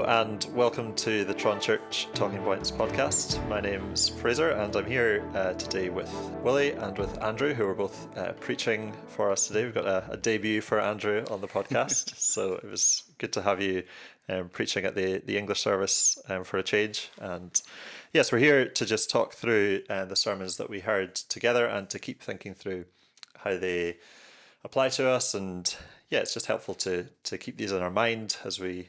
Hello and welcome to the Tron Church Talking Points podcast. My name's Fraser and I'm here today with Willie and with Andrew, who are both preaching for us today. We've got a debut for Andrew on the podcast, so it was good to have you preaching at the English service for a change. And yes, we're here to just talk through the sermons that we heard together and to keep thinking through how they apply to us. And yeah, it's just helpful to keep these in our mind as we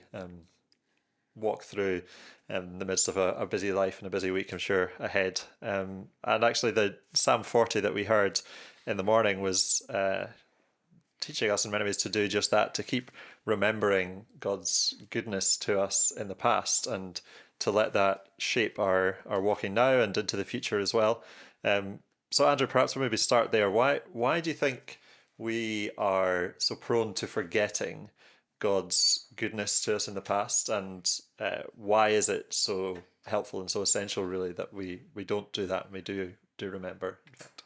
walk through the midst of a busy life and a busy week, I'm sure, ahead. And actually the Psalm 40 that we heard in the morning was teaching us in many ways to do just that, to keep remembering God's goodness to us in the past and to let that shape our walking now and into the future as well. So Andrew, perhaps we'll maybe start there. Why do you think we are so prone to forgetting God's goodness to us in the past, and why is it so helpful and so essential, really, that we don't do that and we do remember, in fact?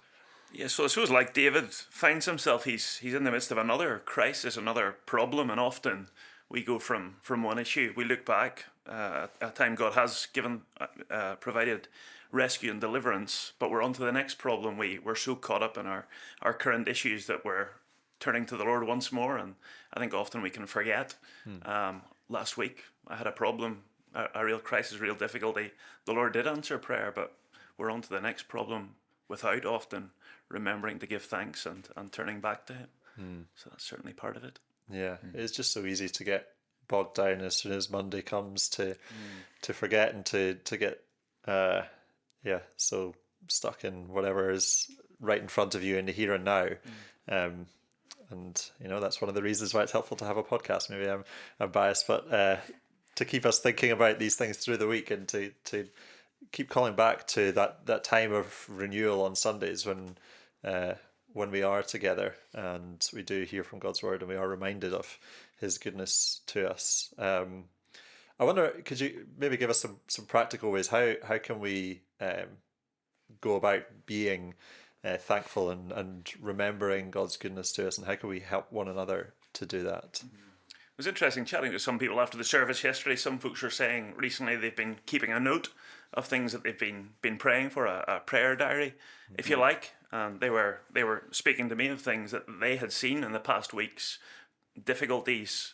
Yeah, so I suppose like David finds himself, he's in the midst of another crisis, another problem, and often we go from one issue. We look back at a time God has provided rescue and deliverance, but we're on to the next problem. We're so caught up in our current issues that we're turning to the Lord once more, and I think often we can forget. Last week I had a problem, a real crisis, real difficulty. The Lord did answer prayer, but we're on to the next problem without often remembering to give thanks and turning back to Him. So that's certainly part of it. Yeah, it's just so easy to get bogged down as soon as Monday comes to forget and to get so stuck in whatever is right in front of you in the here and now. And that's one of the reasons why it's helpful to have a podcast. Maybe I'm biased, but to keep us thinking about these things through the week and to keep calling back to that time of renewal on Sundays when we are together and we do hear from God's word and we are reminded of His goodness to us. I wonder, could you maybe give us some practical ways? How can we go about being thankful and remembering God's goodness to us, and how can we help one another to do that? It was interesting chatting to some people after the service yesterday. Some folks were saying recently they've been keeping a note of things that they've been praying for, a prayer diary, if you like. And they were speaking to me of things that they had seen in the past weeks, difficulties,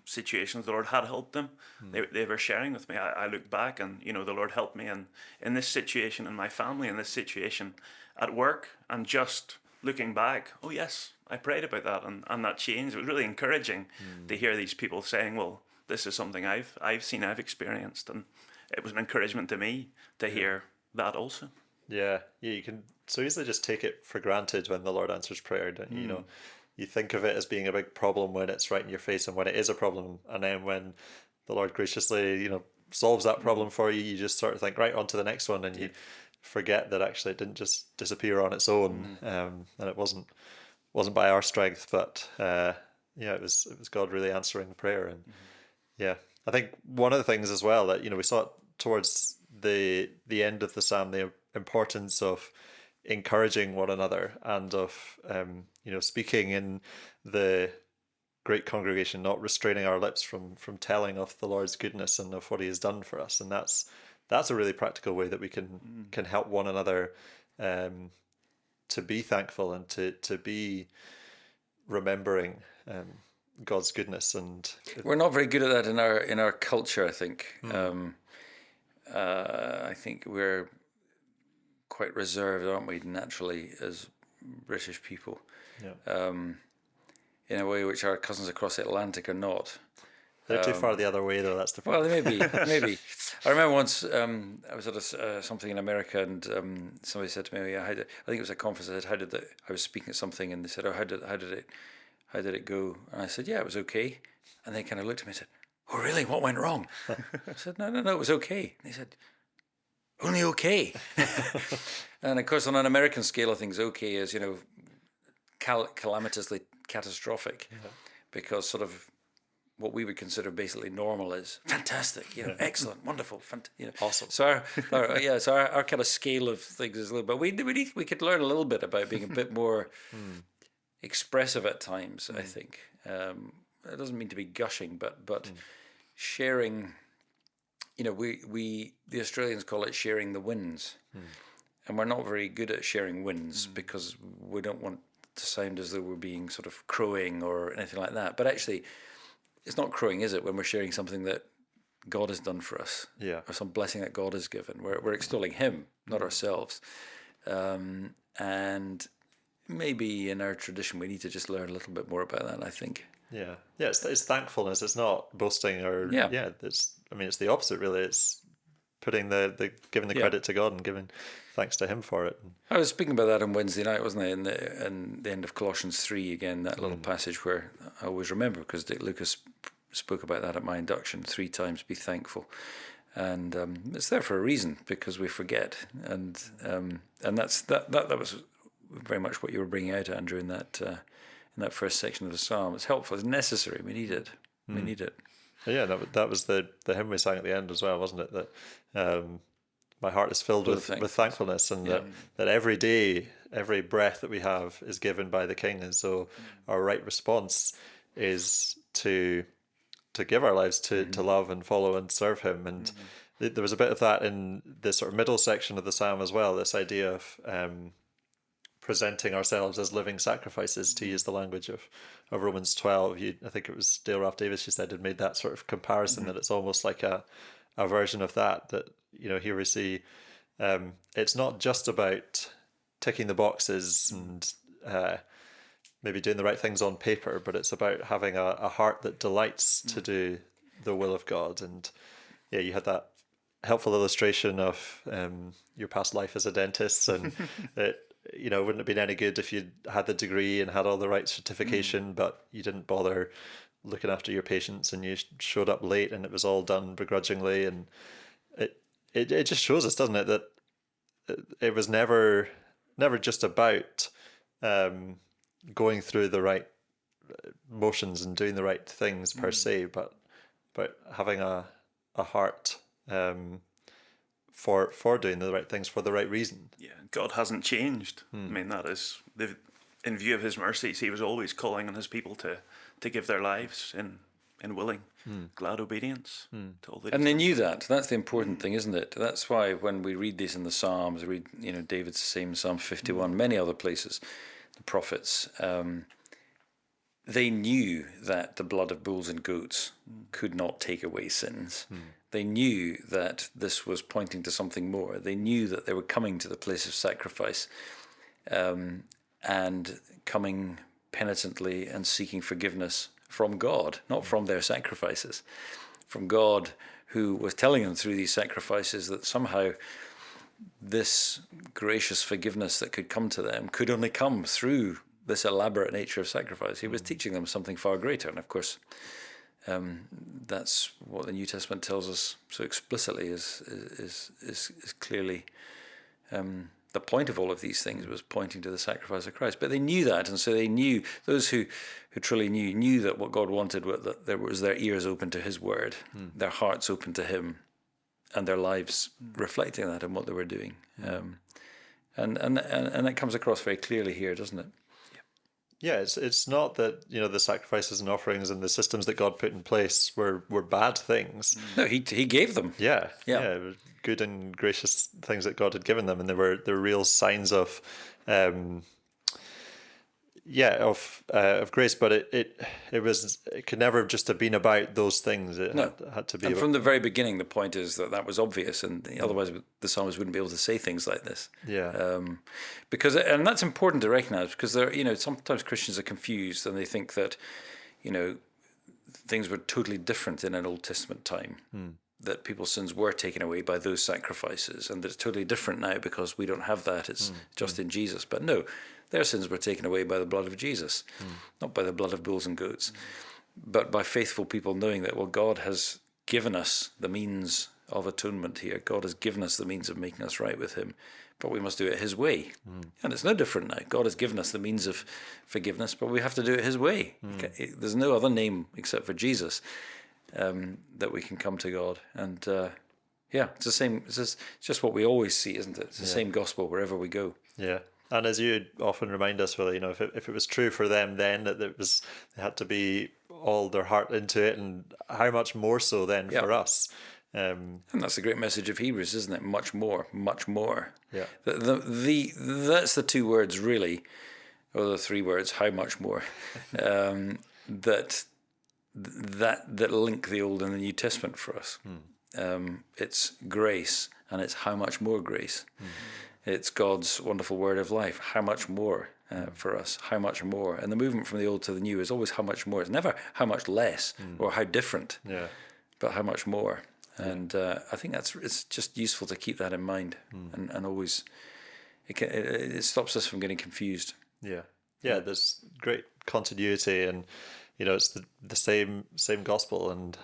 situations the Lord had helped them. They were sharing with me. I looked back and the Lord helped me in this situation in my family, in this situation at work, and just looking back, oh yes, I prayed about that and that changed. It was really encouraging to hear these people saying, well, this is something I've seen, I've experienced, and it was an encouragement to me to hear that also. Yeah, you can so easily just take it for granted when the Lord answers prayer, don't you? You think of it as being a big problem when it's right in your face and when it is a problem, and then when the Lord graciously, solves that problem for you, you just sort of think, right, on to the next one, and you forget that actually it didn't just disappear on its own, and it wasn't by our strength, but it was God really answering the prayer. And I think one of the things as well that we saw towards the end of the psalm, the importance of encouraging one another and of speaking in the great congregation, not restraining our lips from telling of the Lord's goodness and of what He has done for us. And that's a really practical way that we can help one another to be thankful and to be remembering God's goodness. And we're not very good at that in our culture, I think. I think we're quite reserved, aren't we, naturally, as British people, in a way which our cousins across the Atlantic are not. They're too far the other way, though. That's the problem. Well, maybe. I remember once I was at something in America, and somebody said to me, I think it was a conference. I said, I was speaking at something, and they said, how did it go? And I said, yeah, it was okay. And they kind of looked at me and said, oh, really? What went wrong? I said, no, it was okay. And they said, only okay. And of course, on an American scale of things, okay is, calamitously catastrophic, because sort of what we would consider basically normal is fantastic, excellent, wonderful, awesome. So our kind of scale of things is a little bit. We could learn a little bit about being a bit more expressive at times. I think it doesn't mean to be gushing, but sharing the Australians call it sharing the wins. And we're not very good at sharing wins because we don't want to sound as though we're being sort of crowing or anything like that. But actually, it's not crowing, is it, when we're sharing something that God has done for us, or some blessing that God has given? We're extolling Him, not ourselves. And maybe in our tradition, we need to just learn a little bit more about that, I think. Yeah. It's thankfulness. It's not boasting or it's the opposite really. It's putting giving the credit to God and giving thanks to Him for it. I was speaking about that on Wednesday night, wasn't I? In the end of Colossians 3 again, that little passage where I always remember because Dick Lucas spoke about that at my induction 3 times. Be thankful, and it's there for a reason because we forget, and that was very much what you were bringing out, Andrew, in that first section of the psalm. It's helpful. It's necessary. We need it. We need it. Yeah, that was the hymn we sang at the end as well, wasn't it? That my heart is filled with thankfulness, and that every day, every breath that we have is given by the King, and so our right response is to give our lives to love and follow and serve Him. And there was a bit of that in the sort of middle section of the psalm as well. This idea of presenting ourselves as living sacrifices, to use the language of Romans 12. I think it was Dale Ralph Davis, she said, had made that sort of comparison, that it's almost like a version of that here we see it's not just about ticking the boxes and maybe doing the right things on paper, but it's about having a heart that delights to do the will of God. And you had that helpful illustration of your past life as a dentist, and it wouldn't have been any good if you had the degree and had all the right certification, but you didn't bother looking after your patients and you showed up late and it was all done begrudgingly. And it just shows us, doesn't it, that it was never just about going through the right motions and doing the right things per se, but having a heart for doing the right things for the right reason. Yeah, God hasn't changed. I mean, that is, in view of His mercies, He was always calling on His people to give their lives in willing, glad obedience to all that. And they knew that. That's the important thing, isn't it? That's why when we read these in the Psalms, we read David's same Psalm 51, many other places, the prophets, they knew that the blood of bulls and goats could not take away sins. They knew that this was pointing to something more. They knew that they were coming to the place of sacrifice and coming penitently and seeking forgiveness from God, not from their sacrifices, from God, who was telling them through these sacrifices that somehow this gracious forgiveness that could come to them could only come through this elaborate nature of sacrifice. He was teaching them something far greater, and of course that's what the New Testament tells us so explicitly is clearly the point of all of these things was pointing to the sacrifice of Christ. But they knew that, and so they knew, those who truly knew that what God wanted was that there was their ears open to His word, their hearts open to Him, and their lives reflecting that in what they were doing. And that comes across very clearly here, doesn't it? Yeah, it's not that the sacrifices and offerings and the systems that God put in place were bad things. No, He gave them. Yeah, good and gracious things that God had given them, and they were real signs of grace. But it could never just have been about those things. It had to be. And from the very beginning, the point is that was obvious, and otherwise the psalmist wouldn't be able to say things like this. Yeah. Because that's important to recognize, because sometimes Christians are confused and they think that things were totally different in an Old Testament time. That people's sins were taken away by those sacrifices, and that it's totally different now because we don't have that. It's just in Jesus. But no, their sins were taken away by the blood of Jesus, not by the blood of bulls and goats, but by faithful people knowing that, well, God has given us the means of atonement here. God has given us the means of making us right with Him, but we must do it His way. And it's no different now. God has given us the means of forgiveness, but we have to do it His way. There's no other name except for Jesus that we can come to God. And it's the same. It's just what we always see, isn't it? It's the same gospel wherever we go. Yeah. And as you often remind us, Willie, if it was true for them then that they had to be all their heart into it, and how much more so then for us. Um, And that's the great message of Hebrews, isn't it? Much more, much more. yeah. That's the two words really, or the three words, how much more, that link the Old and the New Testament for us. It's grace, and it's how much more grace. It's God's wonderful word of life. How much more for us? How much more? And the movement from the Old to the New is always how much more. It's never how much less or how different, but how much more. And I think it's just useful to keep that in mind, and always it stops us from getting confused. Yeah. There's great continuity, and it's the same gospel, and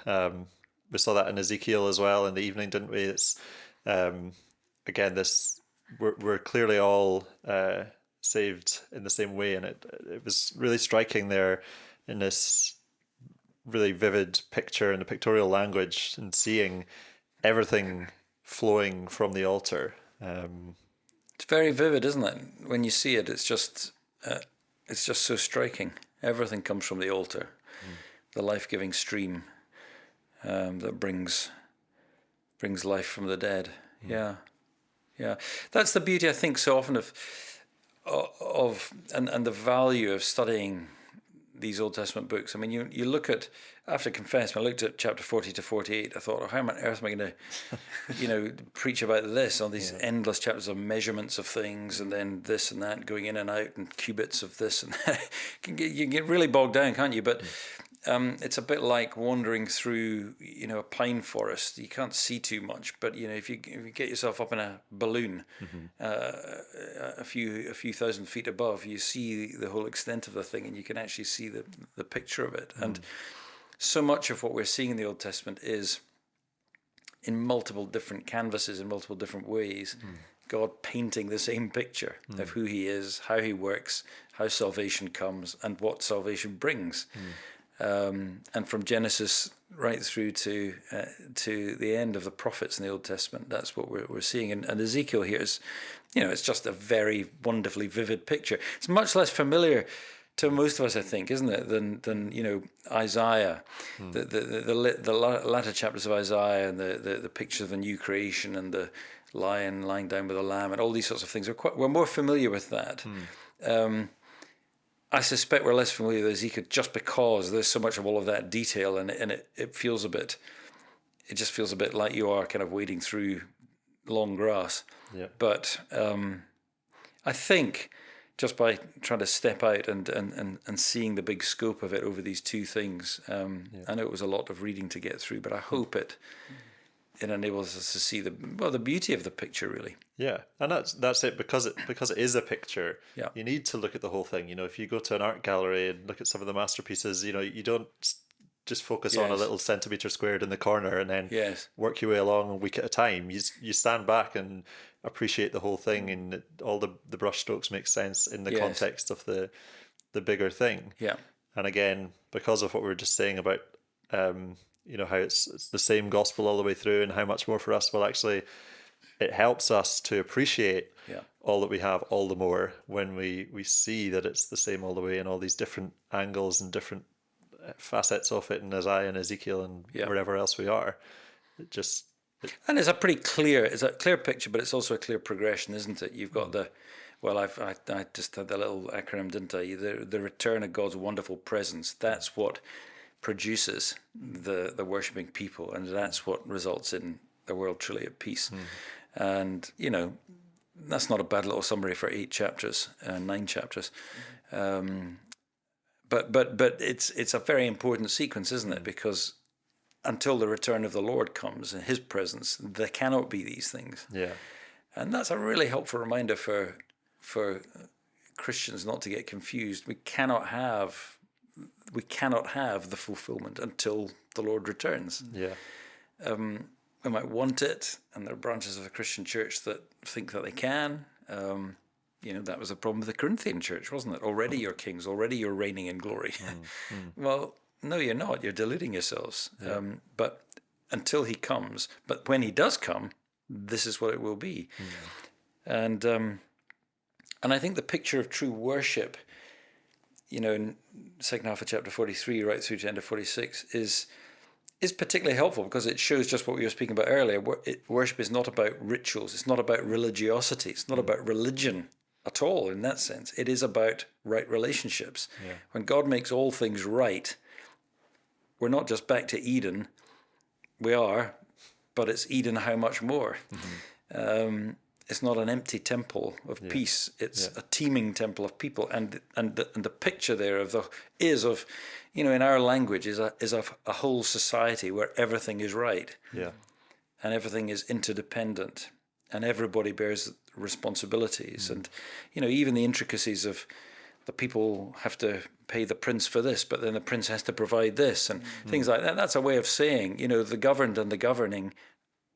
we saw that in Ezekiel as well in the evening, didn't we? It's again this we're clearly all saved in the same way, and it was really striking there in this really vivid picture in the pictorial language, and seeing everything flowing from the altar. It's very vivid, isn't it? When you see it, it's just so striking. Everything comes from the altar, the life-giving stream that brings life from the dead. Yeah. That's the beauty, I think, so often of and the value of studying these Old Testament books. I mean, you look at, after confess, when I looked at chapter 40 to 48, I thought, how on earth am I going to, preach about this, all these endless chapters of measurements of things, and then this and that, going in and out, and cubits of this and that. You can get really bogged down, can't you? But it's a bit like wandering through, a pine forest. You can't see too much, but if you get yourself up in a balloon, a few thousand feet above, you see the whole extent of the thing, and you can actually see the picture of it. And so much of what we're seeing in the Old Testament is in multiple different canvases, in multiple different ways. God painting the same picture of who He is, how He works, how salvation comes, and what salvation brings. And from Genesis right through to the end of the prophets in the Old Testament, that's what we're seeing. And Ezekiel here is, it's just a very wonderfully vivid picture. It's much less familiar to most of us, I think, isn't it, than Isaiah, the latter chapters of Isaiah, and the picture of the new creation, and the lion lying down with the lamb, and all these sorts of things. We're more familiar with that. I suspect we're less familiar with Ezekiel just because there's so much of all of that detail, and it feels it just feels a bit like you are kind of wading through long grass. Yeah. But I think just by trying to step out and seeing the big scope of it over these two things, I know it was a lot of reading to get through, but I hope it enables us to see the beauty of the picture, really. Yeah, and that's it, because it is a picture. Yeah. You need to look at the whole thing. If you go to an art gallery and look at some of the masterpieces, you don't just focus on a little centimetre squared in the corner and then work your way along a week at a time. You stand back and appreciate the whole thing, and all the brush strokes make sense in the context of the bigger thing. Yeah. And again, because of what we were just saying about how it's the same gospel all the way through, and how much more for us, well, actually it helps us to appreciate all that we have all the more when we see that it's the same all the way, and all these different angles and different facets of it in Isaiah and Ezekiel and wherever else we are. And it's a clear picture, but it's also a clear progression, isn't it? You've got I just had the little acronym, didn't I? The return of God's wonderful presence. That's what produces the worshipping people, and that's what results in the world truly at peace. And that's not a bad little summary for 9 chapters. But it's a very important sequence, isn't it? Because until the return of the Lord comes in His presence, there cannot be these things. Yeah. And that's a really helpful reminder for Christians not to get confused. We cannot have the fulfillment until the Lord returns. Yeah. We might want it, and there are branches of the Christian church that think that they can. That was a problem with the Corinthian church, wasn't it? Already you're kings, already you're reigning in glory. Well, no, you're not. You're deluding yourselves. Yeah. But until He comes, but when He does come, this is what it will be. And I think the picture of true worship, in second half of chapter 43 right through to end of 46, is particularly helpful because it shows just what we were speaking about earlier. Worship is not about rituals. It's not about religiosity. It's not about religion at all in that sense. It is about right relationships. Yeah. When God makes all things right, we're not just back to Eden. We are, but it's Eden how much more. It's not an empty temple of peace. It's a teeming temple of people, and the picture there of in our language is a whole society where everything is right, and everything is interdependent, and everybody bears responsibilities, and even the intricacies of the people have to pay the prince for this, but then the prince has to provide this, and things like that. That's a way of saying, the governed and the governing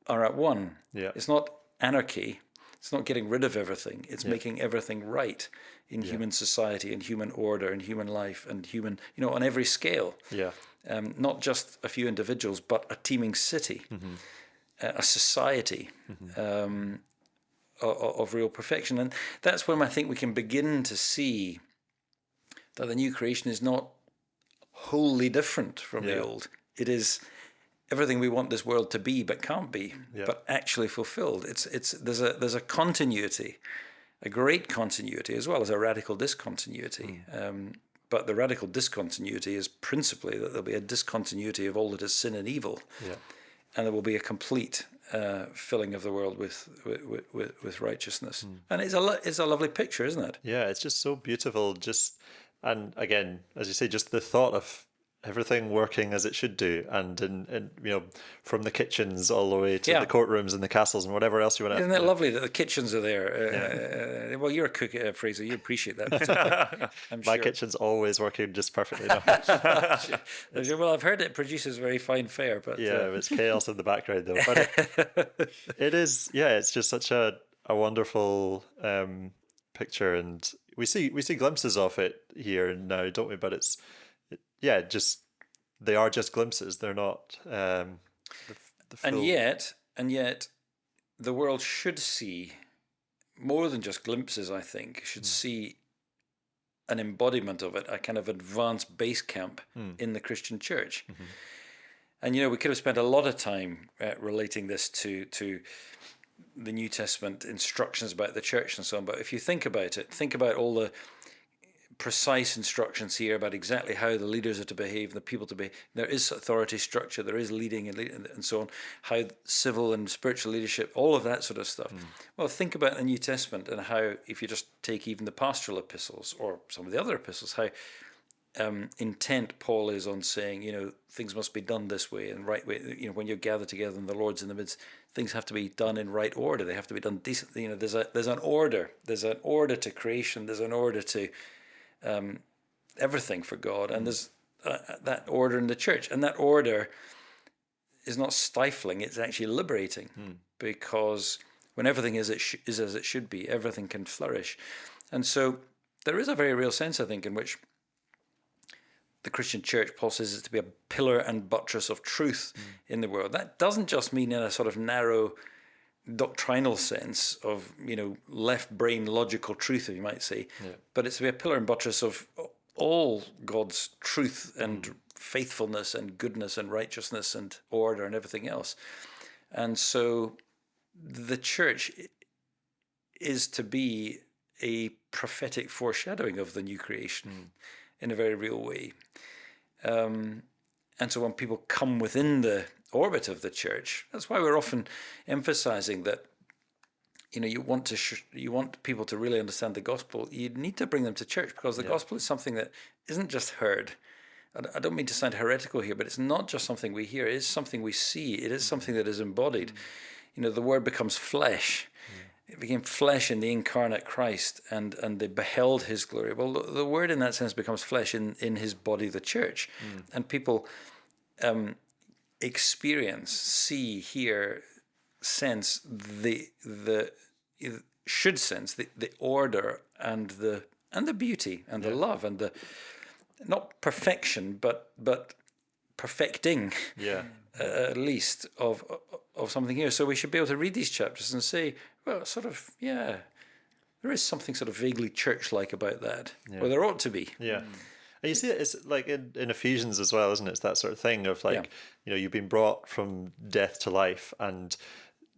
are at one. Yeah. It's not anarchy. It's not getting rid of everything. It's making everything right in human society and human order and human life and human, on every scale. Yeah. Not just a few individuals, but a teeming city, a society of real perfection. And that's when I think we can begin to see that the new creation is not wholly different from the old. It is everything we want this world to be, but can't be, but actually fulfilled. There's a continuity, a great continuity, as well as a radical discontinuity. But the radical discontinuity is principally that there'll be a discontinuity of all that is sin and evil, and there will be a complete filling of the world with righteousness. And it's a lovely picture, isn't it? Yeah, it's just so beautiful. And again, as you say, just the thought of everything working as it should do, and in from the kitchens all the way to the courtrooms and the castles and whatever else you want to. Isn't it lovely that the kitchens are there? Well, you're a cook, Fraser. You appreciate that. My kitchen's always working just perfectly. Well, I've heard it produces very fine fare, but it's chaos in the background though. But it is, it's just such a wonderful picture, and we see glimpses of it here now, don't we? But they are just glimpses. They're not the full... And yet, the world should see more than just glimpses. I think should see an embodiment of it, a kind of advanced base camp in the Christian church. And we could have spent a lot of time relating this to the New Testament instructions about the church and so on. But if you think about it, think about all the precise instructions here about exactly how the leaders are to behave, the people to behave. There is authority structure, there is leading and so on, how civil and spiritual leadership, all of that sort of stuff. Well, think about the New Testament and how, if you just take even the pastoral epistles or some of the other epistles, how intent Paul is on saying, things must be done this way and right way. When you're gathered together and the Lord's in the midst, things have to be done in right order. They have to be done decently. There's an order. There's an order to creation. There's an order to everything for God, and there's that order in the church, and that order is not stifling; it's actually liberating, because when everything is as it should be, everything can flourish, and so there is a very real sense, I think, in which the Christian church, Paul says, is to be a pillar and buttress of truth in the world. That doesn't just mean in a sort of narrow doctrinal sense of left brain logical truth, if you might say, but it's to be a pillar and buttress of all God's truth and faithfulness and goodness and righteousness and order and everything else. And so the church is to be a prophetic foreshadowing of the new creation in a very real way. And so when people come within the orbit of the church, that's why we're often emphasizing that, you want people to really understand the gospel. You need to bring them to church, because the gospel is something that isn't just heard. I don't mean to sound heretical here, but it's not just something we hear. It is something we see. It is something that is embodied. The word becomes flesh. It became flesh in the incarnate Christ, and they beheld his glory. Well, the word in that sense becomes flesh in his body, the church. And people experience, see, hear, sense should sense the order and the beauty and the love and the, not perfection, but perfecting, at least of something here. So we should be able to read these chapters and say, well, there is something sort of vaguely church-like about that, or there ought to be. Yeah. And you see it, it's like in Ephesians as well, isn't it? It's that sort of thing of like, you've been brought from death to life, and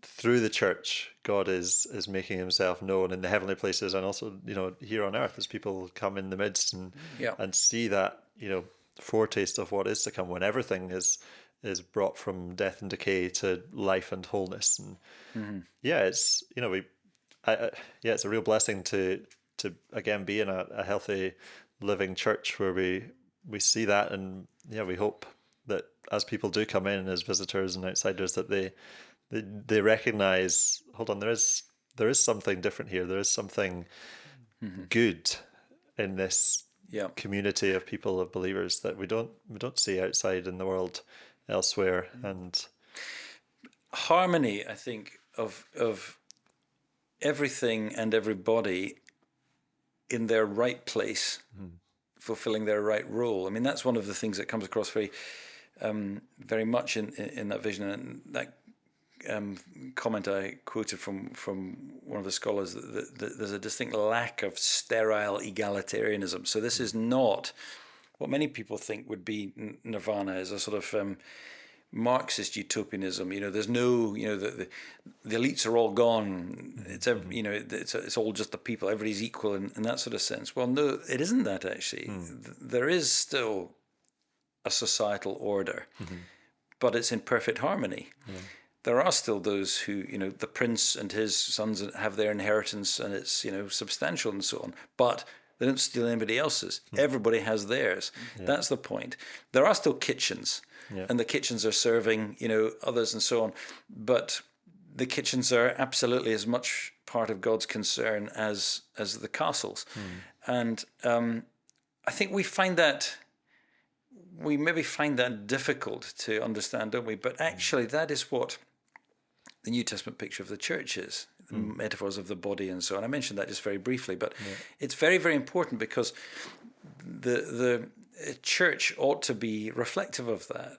through the church, God is making himself known in the heavenly places, and also, here on earth, as people come in the midst and see that, foretaste of what is to come when everything is brought from death and decay to life and wholeness. And it's, it's a real blessing to again be in a healthy living church where we see that, and we hope that as people do come in as visitors and outsiders, that they recognize, hold on, there is something different here. There is something good in this community of people, of believers, that we don't see outside in the world elsewhere. And harmony, I think, of everything and everybody in their right place, fulfilling their right role. I mean, that's one of the things that comes across very much in that vision. And that comment I quoted from one of the scholars, that there's a distinct lack of sterile egalitarianism. So this is not what many people think would be nirvana, is a sort of Marxist utopianism. There's no, the elites are all gone. It's it's all just the people. Everybody's equal in that sort of sense. Well, no, it isn't that actually. There is still a societal order, but it's in perfect harmony. There are still those who, the prince and his sons have their inheritance, and it's, substantial and so on, but they don't steal anybody else's. Everybody has theirs. That's the point. There are still kitchens, and the kitchens are serving, others and so on, but the kitchens are absolutely as much part of God's concern as the castles. And I think we maybe find that difficult to understand, don't we? But actually, that is what the New Testament picture of the church is, the metaphors of the body and so on. I mentioned that just very briefly, but it's very, very important, because the church ought to be reflective of that.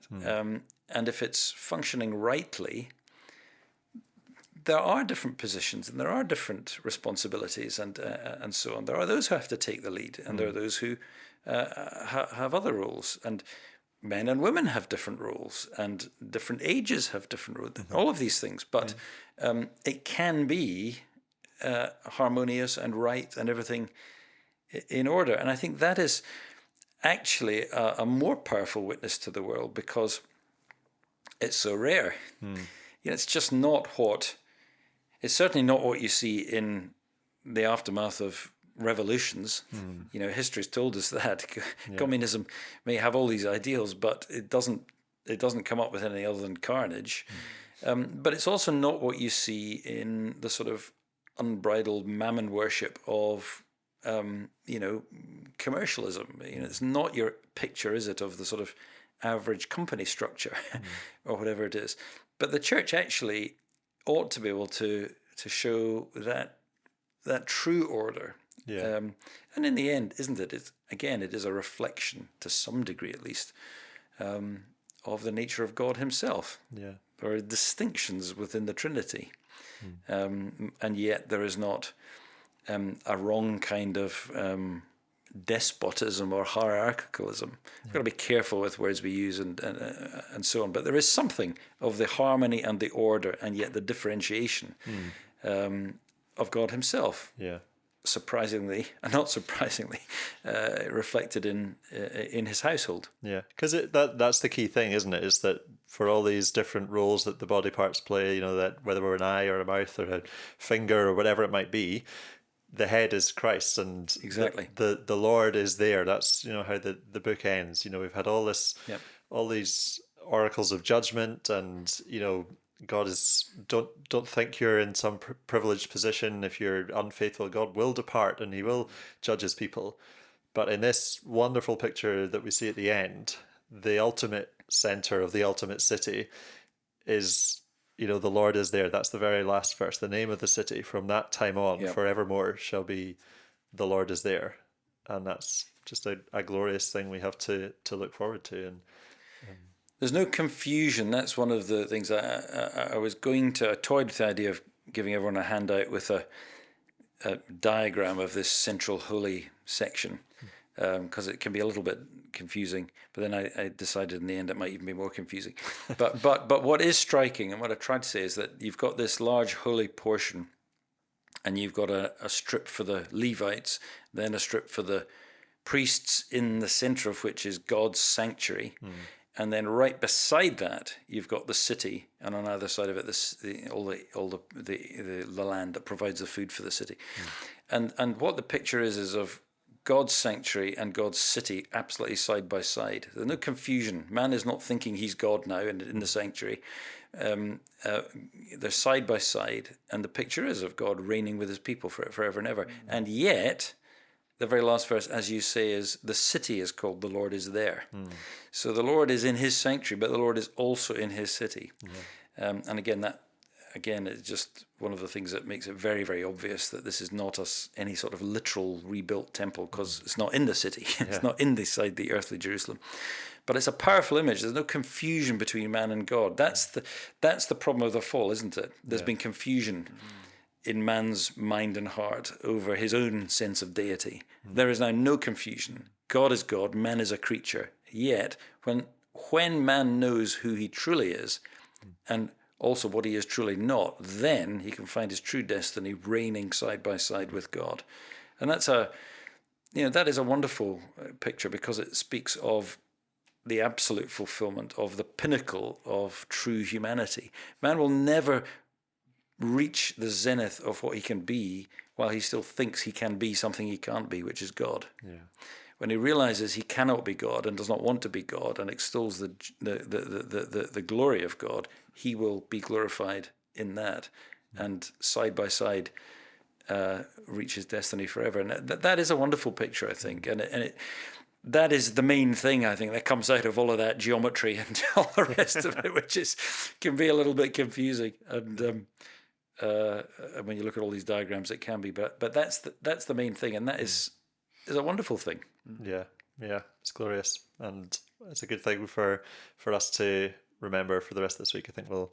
And if it's functioning rightly, there are different positions and there are different responsibilities and so on. There are those who have to take the lead, and there are those who have other roles, and men and women have different roles, and different ages have different roles, all of these things. But it can be harmonious and right and everything in order. And I think that is actually a more powerful witness to the world, because it's so rare. It's just not it's certainly not what you see in the aftermath of revolutions. History's told us that communism may have all these ideals, but it doesn't come up with anything other than carnage. But it's also not what you see in the sort of unbridled mammon worship of commercialism. It's not your picture, is it, of the sort of average company structure or whatever it is. But the church actually ought to be able to show that true order. And in the end, isn't it? It is a reflection, to some degree at least, of the nature of God himself. There are distinctions within the Trinity, and yet there is not a wrong kind of despotism or hierarchicalism. We've got to be careful with words we use and so on. But there is something of the harmony and the order, and yet the differentiation of God himself. Surprisingly, and not surprisingly, reflected in his household. Because that's the key thing, isn't it? Is that for all these different roles that the body parts play, that whether we're an eye or a mouth or a finger or whatever it might be, the head is Christ, and exactly the Lord is there. That's how the book ends. We've had all this, all these oracles of judgment, and God is, don't think you're in some privileged position. If you're unfaithful, God will depart and he will judge his people. But in this wonderful picture that we see at the end, the ultimate center of the ultimate city is, the Lord is there. That's the very last verse. The name of the city from that time on forevermore shall be the Lord is there. And that's just a glorious thing we have to look forward to. And there's no confusion. That's one of the things I was I toyed with the idea of giving everyone a handout with a diagram of this central holy section. because it can be a little bit confusing. But then I decided in the end it might even be more confusing. But what is striking, and what I tried to say, is that you've got this large holy portion, and you've got a strip for the Levites, then a strip for the priests, in the center of which is God's sanctuary. And then right beside that, you've got the city, and on either side of it, the land that provides the food for the city. And what the picture is of God's sanctuary and God's city absolutely side by side. There's no confusion. Man is not thinking he's God now in the sanctuary. They're side by side, and the picture is of God reigning with his people forever and ever. And yet, the very last verse, as you say, is the city is called the Lord is there. So the Lord is in his sanctuary, but the Lord is also in his city. And again, it's just one of the things that makes it very, very obvious that this is not any sort of literal rebuilt temple, because it's not in the city. It's not inside the earthly Jerusalem. But it's a powerful image. There's no confusion between man and God. That's the problem of the fall, isn't it? There's been confusion in man's mind and heart over his own sense of deity. There is now no confusion. God is God, man is a creature. Yet, when man knows who he truly is, and also what he is truly not, then he can find his true destiny reigning side by side with God. And that is a wonderful picture, because it speaks of the absolute fulfillment of the pinnacle of true humanity. Man will never reach the zenith of what he can be while he still thinks he can be something he can't be, which is God. When he realizes he cannot be God and does not want to be God, and extols the glory of God, he will be glorified in that, and side by side reach his destiny forever. And that is a wonderful picture, I think, and that is the main thing, I think, that comes out of all of that geometry and all the rest of it, which can be a little bit confusing. And when you look at all these diagrams, it can be, but that's the main thing, and that is a wonderful thing. Yeah, it's glorious, and it's a good thing for us to remember for the rest of this week. I think we'll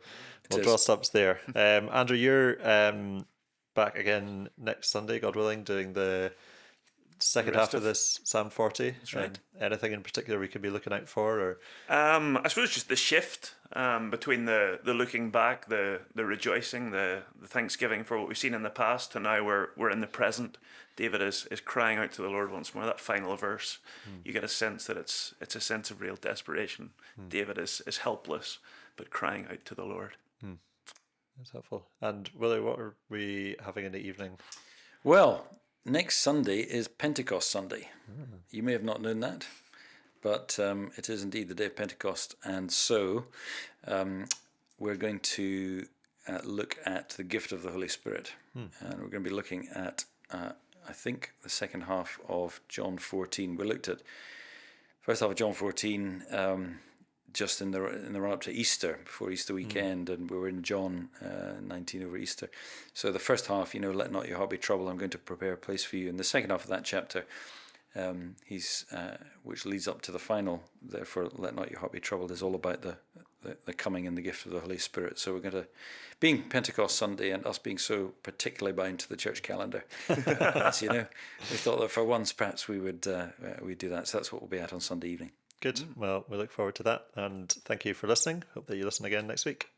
draw stops there. Andrew, you're back again next Sunday, God willing, doing the second half of this Psalm 40. That's right. Anything in particular we could be looking out for, or I suppose just the shift between the looking back, the rejoicing, the thanksgiving for what we've seen in the past, to now we're in the present. David is crying out to the Lord once more. That final verse, you get a sense that it's a sense of real desperation. David is helpless, but crying out to the Lord. That's helpful. And Willie, what are we having in the evening? Well, next Sunday is Pentecost Sunday. You may have not known that, but it is indeed the day of Pentecost. And so we're going to look at the gift of the Holy Spirit. And we're going to be looking at, I think, the second half of John 14. We looked at first half of John 14 just in the run-up to Easter, before Easter weekend, and we were in John 19 over Easter. So the first half, let not your heart be troubled, I'm going to prepare a place for you. And the second half of that chapter, which leads up to the final, therefore let not your heart be troubled, is all about the coming and the gift of the Holy Spirit. So we're going to, being Pentecost Sunday and us being so particularly bound to the church calendar, we thought that for once perhaps we'd do that. So that's what we'll be at on Sunday evening. Good. Well, we look forward to that, and thank you for listening. Hope that you listen again next week.